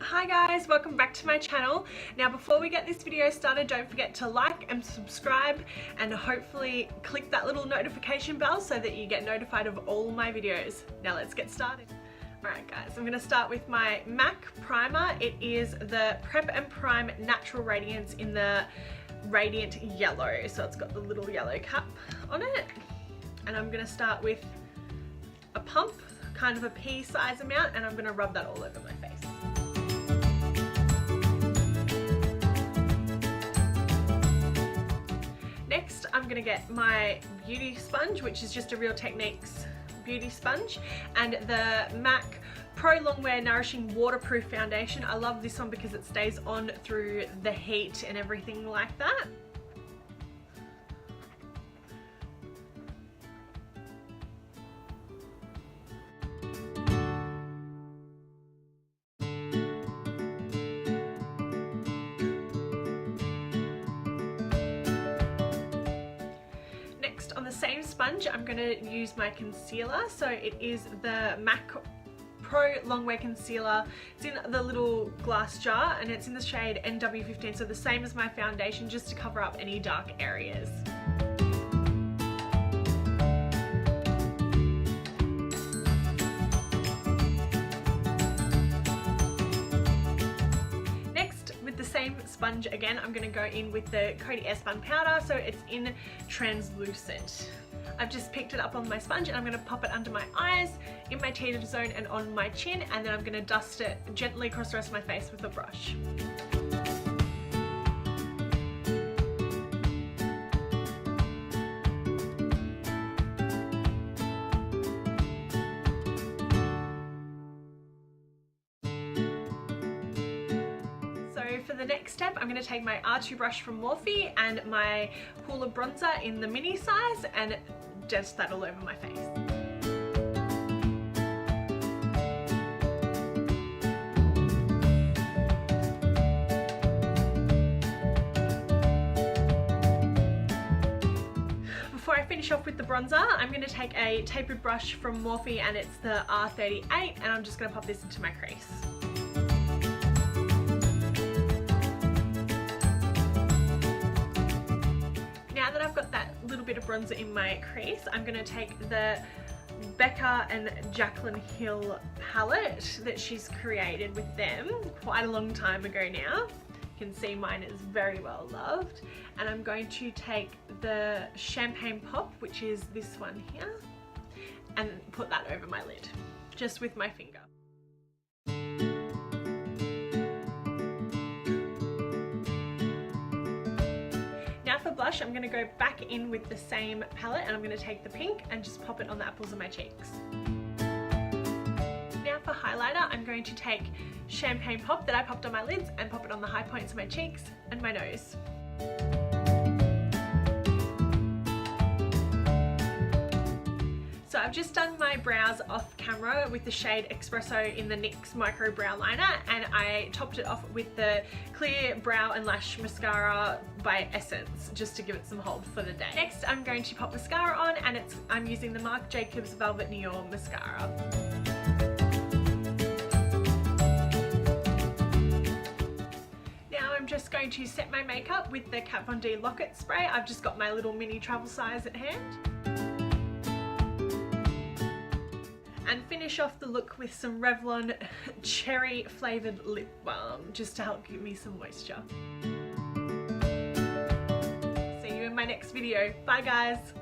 Hi guys, welcome back to my channel. Now before we get this video started, don't forget to like and subscribe and hopefully click that little notification bell so that you get notified of all my videos. Now let's get started. Alright guys, I'm going to start with my MAC primer. It is the Prep and Prime Natural Radiance in the Radiant Yellow. So it's got the little yellow cap on it. And I'm going to start with a pump, kind of a pea size amount, and I'm going to rub that all over my face. Next, I'm going to get my beauty sponge, which is just a Real Techniques beauty sponge, and the MAC Pro Longwear Nourishing Waterproof Foundation. I love this one because it stays on through the heat and everything like that. On the same sponge, I'm going to use my concealer. So it is the MAC Pro Longwear Concealer. It's in the little glass jar and it's in the shade NW15, so the same as my foundation, just to cover up any dark areas. Same sponge again, I'm going to go in with the Coty Airspun powder, so it's in translucent. I've just picked it up on my sponge and I'm going to pop it under my eyes, in my T zone and on my chin, and then I'm going to dust it gently across the rest of my face with a brush. For the next step, I'm going to take my R2 brush from Morphe and my Hoola bronzer in the mini size and dust that all over my face. Before I finish off with the bronzer, I'm going to take a tapered brush from Morphe and it's the R38, and I'm just going to pop this into my crease. Now that I've got that little bit of bronzer in my crease, I'm going to take the Becca and Jaclyn Hill palette that she's created with them quite a long time ago now. You can see mine is very well loved. And I'm going to take the Champagne Pop, which is this one here, and put that over my lid, just with my finger. For blush, I'm going to go back in with the same palette and I'm going to take the pink and just pop it on the apples of my cheeks. Now for highlighter, I'm going to take Champagne Pop that I popped on my lids and pop it on the high points of my cheeks and my nose. So I've just done my brows off camera with the shade Espresso in the NYX Micro Brow Liner, and I topped it off with the Clear Brow and Lash Mascara by Essence, just to give it some hold for the day. Next, I'm going to pop mascara on, and I'm using the Marc Jacobs Velvet Neon Mascara. Now I'm just going to set my makeup with the Kat Von D Lock-It Spray. I've just got my little mini travel size at hand. And finish off the look with some Revlon cherry flavoured lip balm, just to help give me some moisture. See you in my next video. Bye guys!